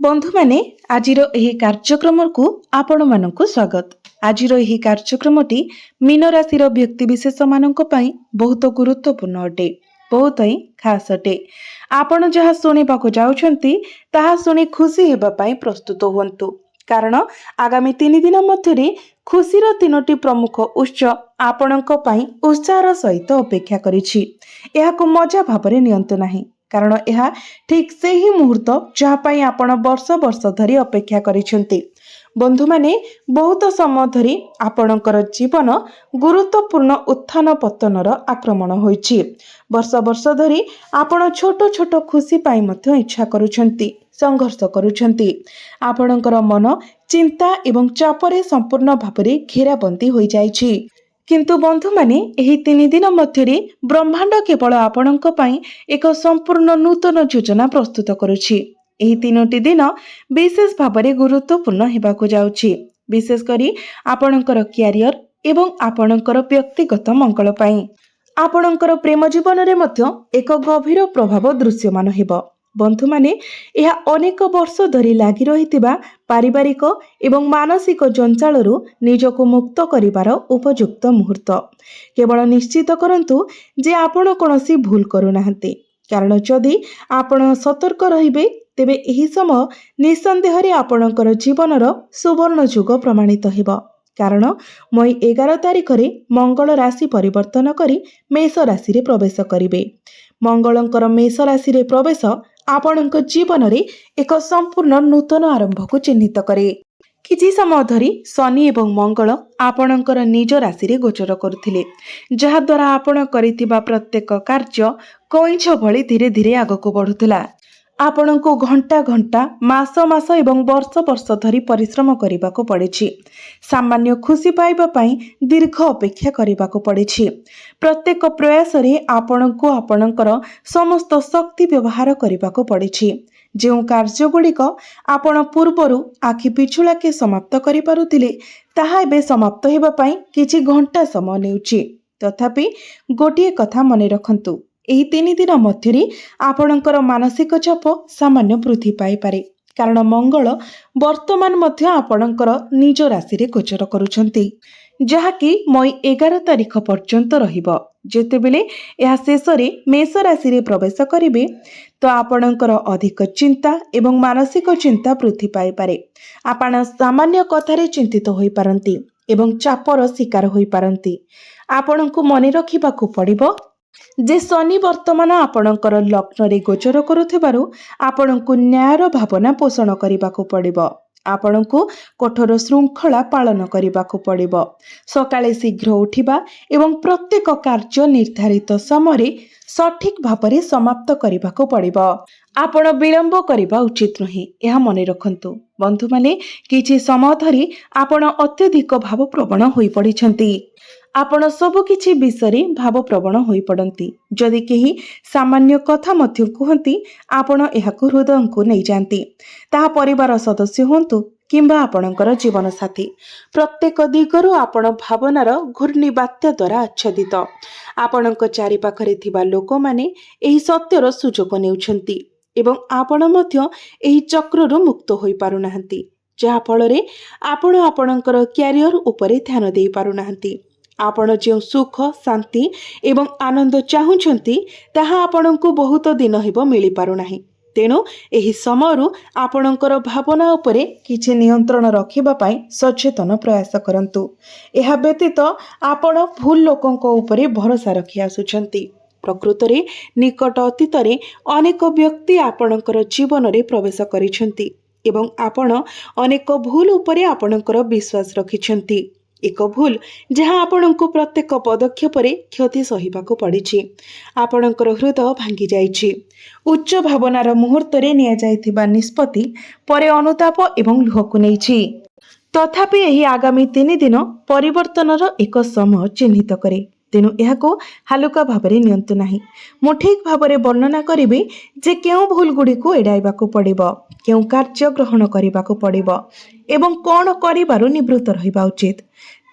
बंधु माने आजिर एही कार्यक्रम को आपण मानकु स्वागत। आजिर एही कार्यक्रमटी मीन राशि व्यक्ति विशेष मानक पई बहुत गुरुत्वपूर्ण अटे, बहुत ही खास अटे। आपण जहाँ शुणिबाकु जाउछंती ताहा शुणी खुशी हेबा पई प्रस्तुत हुंतु, कारण आगामी 3 दिन मध्यरे खुशीर 3टी प्रमुख उत्सव आपणक पई उत्साहर सहित अपेक्षा करिछि। एहाकु मजा भाबरे नियंतु नाही, कारण यह ठीक से ही मुहूर्त जहाँपाई आपण वर्ष वर्ष धरी अपेक्षा करिसेंती। बंधु माने बहुत समय धरी आपणकर जीवन गुरुत्वपूर्ण उत्थान पतनर आक्रमण होइछि। वर्ष वर्ष धरी आपण छोट छोट खुशी पाई मध्य इच्छा करुछंती, संघर्ष करुछंती। आपणकर मन चिंता एवं चापरे संपूर्ण भावरे घेराबंदी होई जाइछि। किंतु बंधु माने एही 3 दिन मध्यरे ब्रह्मांड केवल आपणक पई एक संपूर्ण नूतन योजना प्रस्तुत करुछि। एही 3टी दिन विशेष भावरे गुरुत्वपूर्ण हेबाकु जाउछि, विशेष करी आपणकर क्यारियर एवं आपणकर व्यक्तिगत मंगल पई। आपणकर प्रेम जीवन रे मध्य एक गभीर प्रभाव दृश्यमान हेबो। बंधु माने यह अनेक वर्ष धरी लागि रहितिबा पारिवारिक एवं मानसिक जंजालरू निजको मुक्त करिवार उपयुक्त मुहूर्त। केवल निश्चित करंतु जे आपण कोनोसी भूल करू नाहंती, कारण जदि आपण सतर्क रहिबे तेबे एही समय निसंदेह रे आपणकर जीवनर सुवर्ण युग प्रमाणित हेबो। कारण मई 11 तारिख रे मंगल राशि परिवर्तन करी मेष राशि रे प्रवेश करिवे। मंगलंकर मेष राशि रे प्रवेश आपणक जीवन रे एक संपूर्ण नूतन आरंभ को चिन्हित करे। किछि समय धरी शनि एवं मंगल आपणकर निज राशि रे गोचर करुथिले, जहा द्वारा आपण करितिबा प्रत्येक कार्य कइंछ भली धीरे धीरे आगको बढ़ुथिला। आपणको घंटा घंटा मास मास एवं वर्ष वर्ष धरी परिश्रम करिबाको पड़िछि। सामान्य खुशी पाइबा पई दीर्घ अपेक्षा करिबाको पड़िछि। प्रत्येक प्रयास रे आपणको आपणकर समस्त शक्ति व्यवहार करिबाको पड़िछि। जो कार्य गुड़िक आपण पूर्वरु आखि पिछुलाके समाप्त करि पारुथिले ताहा एबे समाप्त हेबा पई किछि घंटा समय नेउछि। तथापि गोटिए कथा मने रखंतु, एही 3 दिन मध्यरे आपणकर मानसिक चाप सामान्य वृद्धि पाई पारे, कारण मंगल वर्तमान मध्य आपणकर निज राशि रे गोचर करुछंती, जहाँकि मई 11 तारिख पर्यंत रहिबो। जेतेबेले यह शेष रे मेष राशि रे प्रवेश करिवे तो आपणकर अधिक चिंता एवं मानसिक चिंता वृद्धि पाई पारे। आपण सामान्य कथारे चिंतित होई पारंती एवं चापर शिकार होई पारंती। आपणको मने रखिबाकू पड़िबो जे शनि वर्तमान आपणकर लग्न रे गोचर करुथिबारु आपणको न्यायर भावना पोषण करिबाकू पड़िबो। आपणको कठोर श्रृंखला पालन करिबाकू पड़िबो। सकाळे शीघ्र उठिबा एवं प्रत्येक कार्य निर्धारित समय सठिक भावरे समाप्त करिबाकू पड़िबो। आपण विलंब करिबा उचित नहे, यह मने रखंतु। बंधु माने किछि समय धरी आपण अत्यधिक भाव प्रवण होई पड़िछंती। आपण सब किछि विषय भाव प्रवण होई पड़ंती। जदि केही सामान्य कथा मध्य कहंती आपण एहाकु हृदय को नै जानती। ताहा परिवार सदस्य होंतु किंबा आपणकर जीवन साथी, प्रत्येक दिगरु आपण भावनार घूर्णी बात्या द्वारा आच्छादित। आपणक चारि पाखरे थिबा लोक माने एही सत्यर सुजोग नेउछंती एवं आपण मध्य एही चक्ररु मुक्त होई पारु नाहंती, जहा फलरे आपण आपणकर क्यारियर उपरे ध्यान देई पारु नाहंती। आपण जो सुख शांति एवं आनंद चाहुछंती ताहा आपणको बहुत दिन हेबो मिली पारु नाही। तेणु एही समयरु आपणकर भावना उपरे किछि नियंत्रण रखिबा पई सचेतन प्रयास करंतु। एहा व्यतीत आपण भूल लोकंको उपरे भरोसा रखि आसुछंती। प्रकृत रे निकट अतीत रे अनेक व्यक्ति आपणकर जीवन रे प्रवेश करिछंती एवं आपण अनेक भूल उपरे आपणकर विश्वास रखिछंती। एक भूल जहाँ आपणको प्रत्येक पदक्षेप रे क्षति सहिबाकू पड़िछि। आपणकर हृदय भांगी जाइछि। उच्च भावनार मुहूर्त रे निया जाइथिबा निष्पत्ति परे अनुताप एवं लुहकु नेछि। तथापि एही आगामी 3 दिन परिवर्तनर एक समय चिन्हित करे। तेणु एहाको हालुका भावरे नियंतु नाही। मु ठीक भावरे वर्णना करिबे जे केउ भूल गुड़िको एड़ाइबाकू पड़िबो, केउ कार्य ग्रहण करिबाकू पड़िबो एवं कोन करिबारु निवृत्त रहिबा उचित।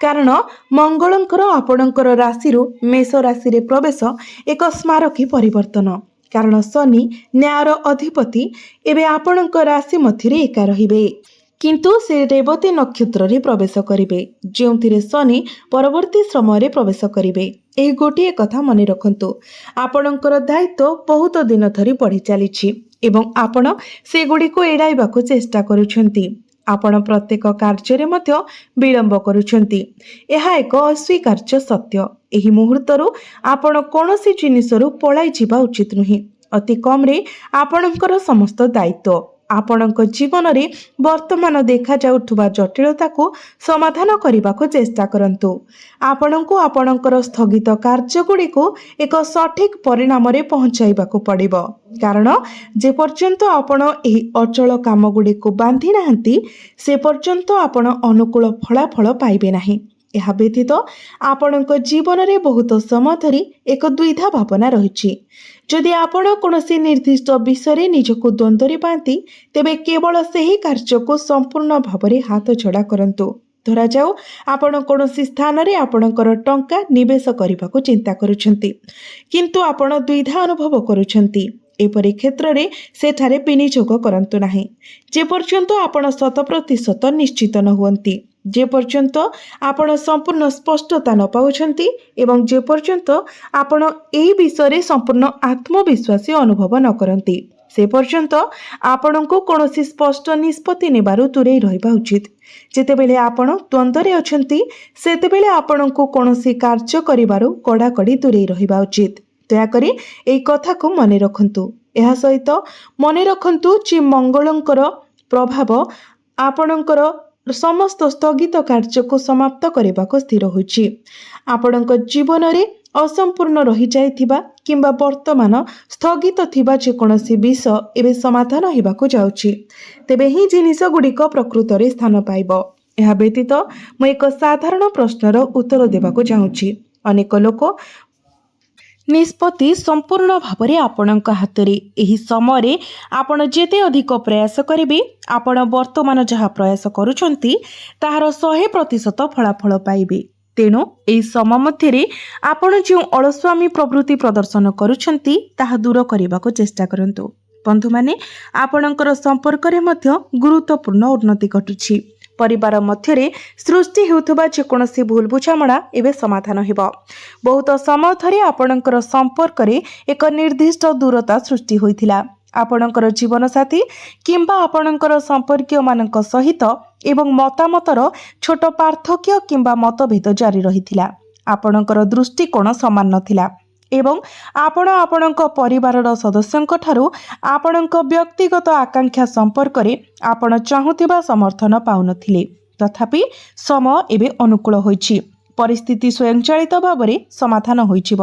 कारण मंगलंकर आपणकर राशि मेष राशि रे प्रवेश एक स्मारकी परिवर्तन। କାରଣ ଶନି ନ୍ୟାୟର ଅଧିପତି ଏବେ ଆପଣଙ୍କ ରାଶି ମଧ୍ୟରେ ଏକା ରହିବେ, କିନ୍ତୁ ସେ ରେବତୀ ନକ୍ଷତ୍ରରେ ପ୍ରବେଶ କରିବେ, ଯେଉଁଥିରେ ଶନି ପରବର୍ତ୍ତୀ ସମୟରେ ପ୍ରବେଶ କରିବେ। ଏହି ଗୋଟିଏ କଥା ମନେ ରଖନ୍ତୁ, ଆପଣଙ୍କର ଦାୟିତ୍ୱ ବହୁତ ଦିନ ଧରି ବଢ଼ି ଚାଲିଛି ଏବଂ ଆପଣ ସେଗୁଡ଼ିକୁ ଏଡ଼ାଇବାକୁ ଚେଷ୍ଟା କରୁଛନ୍ତି। ଆପଣ ପ୍ରତ୍ୟେକ କାର୍ଯ୍ୟରେ ମଧ୍ୟ ବିଳମ୍ବ କରୁଛନ୍ତି। ଏହା ଏକ ଅସ୍ୱୀକାର୍ଯ୍ୟ ସତ୍ୟ। ଏହି ମୁହୂର୍ତ୍ତରୁ ଆପଣ କୌଣସି ଜିନିଷରୁ ପଳାଇ ଯିବା ଉଚିତ ନୁହେଁ। ଅତି କମ୍ରେ ଆପଣଙ୍କର ସମସ୍ତ ଦାୟିତ୍ୱ ଆପଣଙ୍କ ଜୀବନରେ ବର୍ତ୍ତମାନ ଦେଖାଯାଉଥିବା ଜଟିଳତାକୁ ସମାଧାନ କରିବାକୁ ଚେଷ୍ଟା କରନ୍ତୁ। ଆପଣଙ୍କୁ ଆପଣଙ୍କର ସ୍ଥଗିତ କାର୍ଯ୍ୟଗୁଡ଼ିକୁ ଏକ ସଠିକ୍ ପରିଣାମରେ ପହଞ୍ଚାଇବାକୁ ପଡ଼ିବ, କାରଣ ଯେପର୍ଯ୍ୟନ୍ତ ଆପଣ ଏହି ଅଚଳ କାମଗୁଡ଼ିକୁ ବାନ୍ଧି ନାହାନ୍ତି ସେ ପର୍ଯ୍ୟନ୍ତ ଆପଣ ଅନୁକୂଳ ଫଳାଫଳ ପାଇବେ ନାହିଁ। ଏହା ବ୍ୟତୀତ ଆପଣଙ୍କ ଜୀବନରେ ବହୁତ ସମୟ ଧରି ଏକ ଦ୍ୱିଧା ଭାବନା ରହିଛି। ଯଦି ଆପଣ କୌଣସି ନିର୍ଦ୍ଦିଷ୍ଟ ବିଷୟରେ ନିଜକୁ ଦ୍ୱନ୍ଦ୍ୱରେ ପାଆନ୍ତି, ତେବେ କେବଳ ସେହି କାର୍ଯ୍ୟକୁ ସମ୍ପୂର୍ଣ୍ଣ ଭାବରେ ହାତଛଡ଼ା କରନ୍ତୁ। ଧରାଯାଉ ଆପଣ କୌଣସି ସ୍ଥାନରେ ଆପଣଙ୍କର ଟଙ୍କା ନିବେଶ କରିବାକୁ ଚିନ୍ତା କରୁଛନ୍ତି, କିନ୍ତୁ ଆପଣ ଦ୍ୱିଧା ଅନୁଭବ କରୁଛନ୍ତି। ଏପରି କ୍ଷେତ୍ରରେ ସେଠାରେ ବିନିଯୋଗ କରନ୍ତୁ ନାହିଁ ଯେପର୍ଯ୍ୟନ୍ତ ଆପଣ 100% ନିଶ୍ଚିତ ନ ହୁଅନ୍ତି, ଯେପର୍ଯ୍ୟନ୍ତ ଆପଣ ସମ୍ପୂର୍ଣ୍ଣ ସ୍ପଷ୍ଟତା ନ ପାଉଛନ୍ତି ଏବଂ ଯେପର୍ଯ୍ୟନ୍ତ ଆପଣ ଏହି ବିଷୟରେ ସମ୍ପୂର୍ଣ୍ଣ ଆତ୍ମବିଶ୍ୱାସୀ ଅନୁଭବ ନ କରନ୍ତି, ସେ ପର୍ଯ୍ୟନ୍ତ ଆପଣଙ୍କୁ କୌଣସି ସ୍ପଷ୍ଟ ନିଷ୍ପତ୍ତି ନେବାରୁ ଦୂରେଇ ରହିବା ଉଚିତ। ଯେତେବେଳେ ଆପଣ ଦ୍ୱନ୍ଦ୍ୱରେ ଅଛନ୍ତି, ସେତେବେଳେ ଆପଣଙ୍କୁ କୌଣସି କାର୍ଯ୍ୟ କରିବାରୁ କଡ଼ାକଡ଼ି ଦୂରେଇ ରହିବା ଉଚିତ। ଦୟାକରି ଏହି କଥାକୁ ମନେ ରଖନ୍ତୁ। ଏହା ସହିତ ମନେ ରଖନ୍ତୁ ଯେ ମଙ୍ଗଳଙ୍କର ପ୍ରଭାବ ଆପଣଙ୍କର ସମସ୍ତ ସ୍ଥଗିତ କାର୍ଯ୍ୟକୁ ସମାପ୍ତ କରିବାକୁ ସ୍ଥିର ହୋଇଛି। ଆପଣଙ୍କ ଜୀବନରେ ଅସମ୍ପୂର୍ଣ୍ଣ ରହିଯାଇଥିବା କିମ୍ବା ବର୍ତ୍ତମାନ ସ୍ଥଗିତ ଥିବା ଯେକୌଣସି ବିଷୟ ଏବେ ସମାଧାନ ହେବାକୁ ଯାଉଛି, ତେବେ ହିଁ ଜିନିଷଗୁଡ଼ିକ ପ୍ରକୃତରେ ସ୍ଥାନ ପାଇବ। ଏହା ବ୍ୟତୀତ ମୁଁ ଏକ ସାଧାରଣ ପ୍ରଶ୍ନର ଉତ୍ତର ଦେବାକୁ ଚାହୁଁଛି। ଅନେକ ଲୋକ ନିଷ୍ପତ୍ତି ସମ୍ପୂର୍ଣ୍ଣ ଭାବରେ ଆପଣଙ୍କ ହାତରେ। ଏହି ସମୟରେ ଆପଣ ଯେତେ ଅଧିକ ପ୍ରୟାସ କରିବେ, ଆପଣ ବର୍ତ୍ତମାନ ଯାହା ପ୍ରୟାସ କରୁଛନ୍ତି ତାହାର 100% ଫଳାଫଳ ପାଇବେ। ତେଣୁ ଏହି ସମୟ ମଧ୍ୟରେ ଆପଣ ଯେଉଁ ଅଳସ୍ୱାମୀ ପ୍ରବୃତ୍ତି ପ୍ରଦର୍ଶନ କରୁଛନ୍ତି ତାହା ଦୂର କରିବାକୁ ଚେଷ୍ଟା କରନ୍ତୁ। ବନ୍ଧୁମାନେ, ଆପଣଙ୍କର ସମ୍ପର୍କରେ ମଧ୍ୟ ଗୁରୁତ୍ୱପୂର୍ଣ୍ଣ ଉନ୍ନତି ଘଟୁଛି। ପରିବାର ମଧ୍ୟରେ ସୃଷ୍ଟି ହେଉଥିବା ଯେକୌଣସି ଭୁଲ ବୁଝାମଣା ଏବେ ସମାଧାନ ହେବ। ବହୁତ ସମୟ ଧରି ଆପଣଙ୍କର ସମ୍ପର୍କରେ ଏକ ନିର୍ଦ୍ଦିଷ୍ଟ ଦୂରତା ସୃଷ୍ଟି ହୋଇଥିଲା। ଆପଣଙ୍କର ଜୀବନସାଥୀ କିମ୍ବା ଆପଣଙ୍କର ସମ୍ପର୍କୀୟମାନଙ୍କ ସହିତ ଏବଂ ମତାମତର ଛୋଟ ପାର୍ଥକ୍ୟ କିମ୍ବା ମତଭେଦ ଜାରି ରହିଥିଲା। ଆପଣଙ୍କର ଦୃଷ୍ଟିକୋଣ ସମାନ ନଥିଲା ଏବଂ ଆପଣ ଆପଣଙ୍କ ପରିବାରର ସଦସ୍ୟଙ୍କ ଠାରୁ ଆପଣଙ୍କ ବ୍ୟକ୍ତିଗତ ଆକାଂକ୍ଷା ସମ୍ପର୍କରେ ଆପଣ ଚାହୁଁଥିବା ସମର୍ଥନ ପାଉନଥିଲେ। ତଥାପି ସମୟ ଏବେ ଅନୁକୂଳ ହୋଇଛି। ପରିସ୍ଥିତି ସ୍ୱୟଂଚାଳିତ ଭାବରେ ସମାଧାନ ହୋଇଯିବ।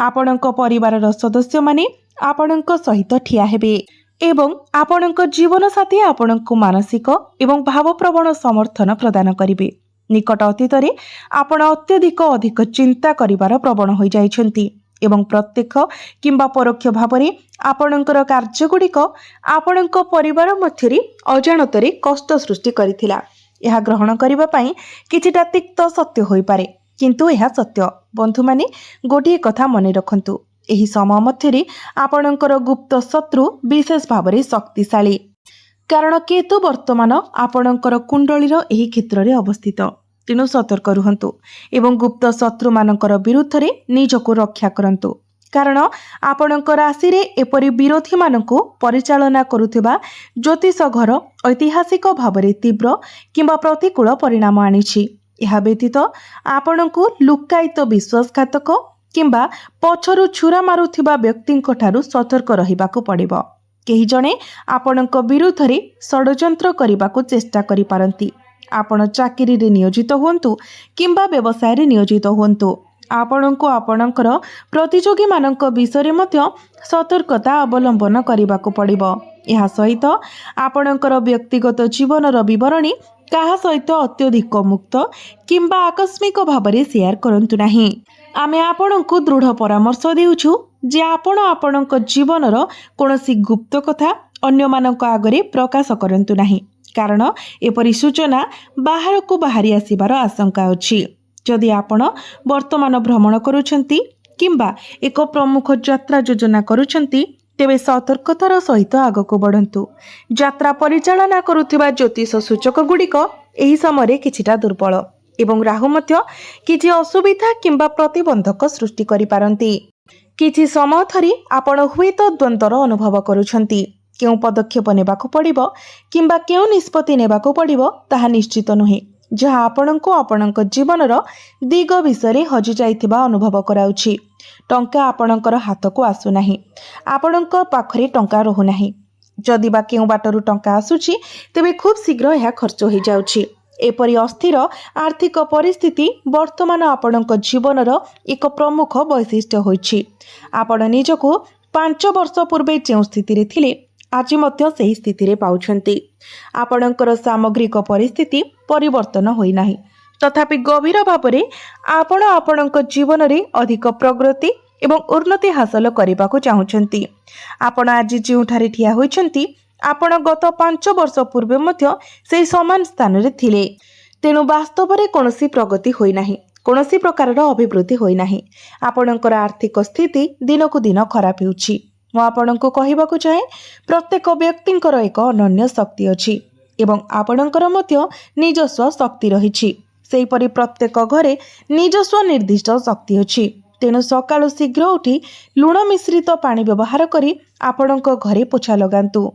ଆପଣଙ୍କ ପରିବାରର ସଦସ୍ୟମାନେ ଆପଣଙ୍କ ସହିତ ଠିଆ ହେବେ ଏବଂ ଆପଣଙ୍କ ଜୀବନସାଥୀ ଆପଣଙ୍କୁ ମାନସିକ ଏବଂ ଭାବପ୍ରବଣ ସମର୍ଥନ ପ୍ରଦାନ କରିବେ। ନିକଟ ଅତୀତରେ ଆପଣ ଅତ୍ୟଧିକ ଅଧିକ ଚିନ୍ତା କରିବାର ପ୍ରବଣ ହୋଇଯାଇଛନ୍ତି ଏବଂ ପ୍ରତ୍ୟକ୍ଷ କିମ୍ବା ପରୋକ୍ଷ ଭାବରେ ଆପଣଙ୍କର କାର୍ଯ୍ୟଗୁଡ଼ିକ ଆପଣଙ୍କ ପରିବାର ମଧ୍ୟରେ ଅଜାଣତରେ କଷ୍ଟ ସୃଷ୍ଟି କରିଥିଲା। ଏହା ଗ୍ରହଣ କରିବା ପାଇଁ କିଛିଟା ତିକ୍ତ ସତ୍ୟ ହୋଇପାରେ, କିନ୍ତୁ ଏହା ସତ୍ୟ। ବନ୍ଧୁମାନେ, ଗୋଟିଏ କଥା ମନେ ରଖନ୍ତୁ, ଏହି ସମୟ ମଧ୍ୟରେ ଆପଣଙ୍କର ଗୁପ୍ତ ଶତ୍ରୁ ବିଶେଷ ଭାବରେ ଶକ୍ତିଶାଳୀ, କାରଣ କେତୁ ବର୍ତ୍ତମାନ ଆପଣଙ୍କର କୁଣ୍ଡଳୀର ଏହି କ୍ଷେତ୍ରରେ ଅବସ୍ଥିତ। ତେଣୁ ସତର୍କ ରୁହନ୍ତୁ ଏବଂ ଗୁପ୍ତ ଶତ୍ରୁମାନଙ୍କର ବିରୁଦ୍ଧରେ ନିଜକୁ ରକ୍ଷା କରନ୍ତୁ, କାରଣ ଆପଣଙ୍କ ରାଶିରେ ଏପରି ବିରୋଧୀମାନଙ୍କୁ ପରିଚାଳନା କରୁଥିବା ଜ୍ୟୋତିଷ ଘର ଐତିହାସିକ ଭାବରେ ତୀବ୍ର କିମ୍ବା ପ୍ରତିକୂଳ ପରିଣାମ ଆଣିଛି। ଏହା ବ୍ୟତୀତ ଆପଣଙ୍କୁ ଲୁକ୍କାୟିତ ବିଶ୍ୱାସଘାତକ କିମ୍ବା ପଛରୁ ଛୁରା ମାରୁଥିବା ବ୍ୟକ୍ତିଙ୍କ ଠାରୁ ସତର୍କ ରହିବାକୁ ପଡ଼ିବ। କେହି ଜଣେ ଆପଣଙ୍କ ବିରୁଦ୍ଧରେ ଷଡ଼ଯନ୍ତ୍ର କରିବାକୁ ଚେଷ୍ଟା କରିପାରନ୍ତି। ଆପଣ ଚାକିରିରେ ନିୟୋଜିତ ହୁଅନ୍ତୁ କିମ୍ବା ବ୍ୟବସାୟରେ ନିୟୋଜିତ ହୁଅନ୍ତୁ, ଆପଣଙ୍କୁ ଆପଣଙ୍କର ପ୍ରତିଯୋଗୀମାନଙ୍କ ବିଷୟରେ ମଧ୍ୟ ସତର୍କତା ଅବଲମ୍ବନ କରିବାକୁ ପଡ଼ିବ। ଏହା ସହିତ ଆପଣଙ୍କର ବ୍ୟକ୍ତିଗତ ଜୀବନର ବିବରଣୀ କାହା ସହିତ ଅତ୍ୟଧିକ ମୁକ୍ତ କିମ୍ବା ଆକସ୍ମିକ ଭାବରେ ସେୟାର କରନ୍ତୁ ନାହିଁ। ଆମେ ଆପଣଙ୍କୁ ଦୃଢ଼ ପରାମର୍ଶ ଦେଉଛୁ ଯେ ଆପଣ ଆପଣଙ୍କ ଜୀବନର କୌଣସି ଗୁପ୍ତ କଥା ଅନ୍ୟମାନଙ୍କ ଆଗରେ ପ୍ରକାଶ କରନ୍ତୁ ନାହିଁ, କାରଣ ଏପରି ସୂଚନା ବାହାରକୁ ବାହାରି ଆସିବାର ଆଶଙ୍କା ଅଛି। ଯଦି ଆପଣ ବର୍ତ୍ତମାନ ଭ୍ରମଣ କରୁଛନ୍ତି, किंबा एक प्रमुख यात्रा योजना करुछंती तेबे सतर्कतार सहित आगक बढ़ंतु। यात्रा परिचालना करुथिबा ज्योतिष सूचक गुड़िक एही समय किछिटा दुर्बल एवं राहु मध्य किछि असुविधा किंबा प्रतिबंधक सृष्टि करि पारंती। किछि समय धरि आपण हुएत द्वंद्वर अनुभव करुछंती। केउं पदक्षेप नेबाकू पड़िबो किंबा केउं निष्पत्ति नेबाकू पड़िबो ताहा निश्चित नुहे, जहाँ आपणको आपणक जीवनर दिग विषय हजि जाइथिबा अनुभव कराउछि। टंका आपणकर हाथको आसु नाही, आपणक पाखरे टंका रहु नाही। जदि बा केउं बाटरू टंका आसुछि तेबे खूब शीघ्र यह खर्च हो जाउछि। एपरि अस्थिर आर्थिक परिस्थिति वर्तमान आपणक जीवनर एक प्रमुख वैशिष्ट्य होइछि। आपण निजको 5 वर्ष पूर्वे जे स्थिति रे थिले आज मध्य सही स्थिति रे पाउछंती। आपणकर सामग्रिक परिस्थिति परिवर्तन होई नाही, तथापि गभीर भावरे आपण आपणक जीवन रे अधिक प्रगति एवं उन्नति हासिल करबाकू चाहुछंती। आपण आज जेउठारे ठिया होइछंती आपण गत 5 वर्ष पूर्वे मध्य से समान स्थान रे थिले। तेणु वास्तव रे कोनोसी प्रगति होई नाही, कोनोसी प्रकारर अभिवृद्धि होई नाही। आपणकर आर्थिक स्थिति दिनकू दिन खराब हेउछि। मु आपणको कहिबाकू चाहे प्रत्येक व्यक्तिंकर एक अनन्य शक्ति अछि एवं आपणकर मध्य निजस्व शक्ति रहिछि। सेहीपरि प्रत्येक घरे निजस्व निर्दिष्ट शक्ति अछि। तेणु सकाळु शीघ्र उठी लुण मिश्रित पानी व्यवहार करी आपणक घरे पोछा लगांतु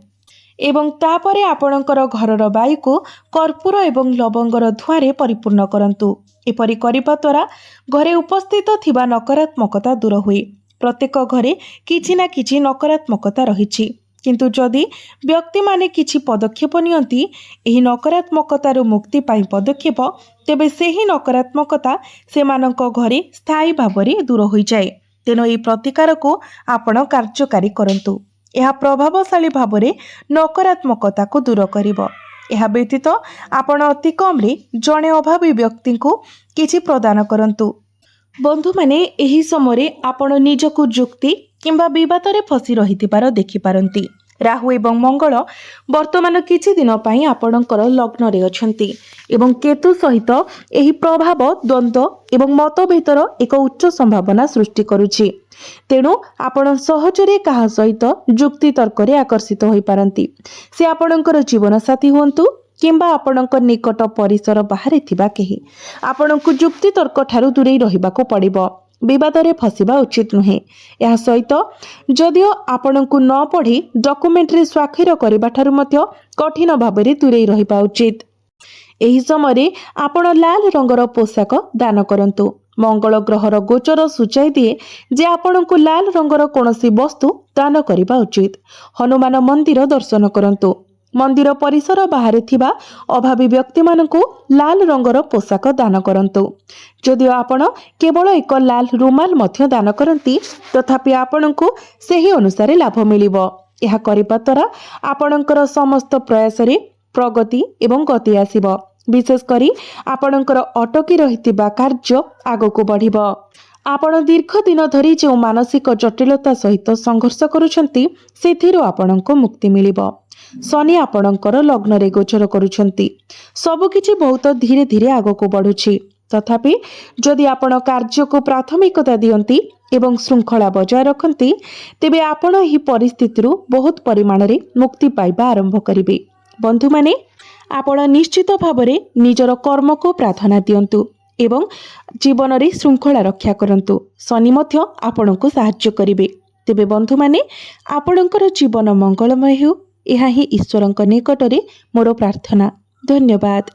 एवं तापरे आपणकर घरर वायु को कर्पूर एवं लवंगर धुआं परिपूर्ण करंतु। एपरि करिबा द्वारा घरे उपस्थित थिबा नकारात्मकता दूर हुए। प्रत्येक घरे किछि ना किछि नकारात्मकता रहिछि, किंतु जदि व्यक्ति माने किछि पदक्षेप नियंती एही नकारात्मकतार मुक्ति पाई पदक्षेप, तेबे सेही नकारात्मकता सेमानक घरे स्थायी भावरे दूर होई जाए। तेणु एही प्रतिकार को आपण कार्यकारी करंतु। यह प्रभावशाली भावरे नकारात्मकता को दूर करिवो। यह व्यतीत आपण अति कम रे जणे अभावी व्यक्ति को किछि प्रदान करंतु। बंधु माने एही समय आपण निजको जुक्ति किंबा विवाद रे फसी रहिथिबार देखि पारंती। राहु एवं मंगल वर्तमान किछि दिन पई आपणकर लग्न रे अछंती एवं केतु सहित एही प्रभाव द्वंद्व एवं मतभेदर एक उच्च संभावना सृष्टि करुछि। तेणु आपण सहजरे काहा सहित जुक्ति तर्क रे आकर्षित होई पारंती। से आपणकर जीवन साथी हुंतु किंबा आपणक निकट परिसर बाहरे थिबा केही। आपणको जुक्ति तर्क ठारू दूरे रहिबाको पड़िबो। विवाद रे फसिबा उचित नुहे। यह सहित जदियो आपणको न पढ़ी डॉक्यूमेंट रे स्वाक्षर करबा ठारू मध्य कठिन भाबरे दूरे रहिबा उचित। एही समय आपण लाल रंगर पोशाक दान करंतु। मंगल ग्रहर गोचर सूचाई दिए जे आपणको लाल रंगर कोनोसी वस्तु दान करबा उचित। हनुमान मंदिर दर्शन करंतु। मंदिर परिसर बाहर थिबा अभावी व्यक्ति मानकु लाल रंगर पोशाक दान करंतु। जदियो आपण केवल एक लाल रुमाल मध्य दान करंती, तथापि आपणको सेही अनुसार लाभ मिलिबो। यह करिबा द्वारा आपणकर समस्त प्रयास रे प्रगति एवं गति आसीबो। विशेष करी आपणकर अटकी रहितिबा कार्य आगको बढ़िबो। आपण दीर्घ दिन धरी जो मानसिक जटिलता सहित संघर्ष करुछंती सेथिरो आपणको मुक्ति मिलिबो। शनि आपणकर लग्न रे गोचर करुछंती। सब किछि बहुत धीरे धीरे आगको बढ़ुछि। तथापि जदि आपण कार्य को प्राथमिकता दियंती एवं श्रृंखला बजाय रखंती, तेबे आपण एही परिस्थिति बहुत परिमाण रे मुक्ति पाइबा आरंभ करिबे। बंधु माने आपण निश्चित भावरे निजर कर्म को प्रार्थना दियंतु एवं जीवन रे श्रृंखला रक्षा करंतु। शनि मध्य आपण को सहाय्य करिवे। तेबे बंधु माने आपणकर जीवन मंगलमय हो, यह ही ईश्वरଙ୍କ निकटरे मोर प्रार्थना। धन्यवाद।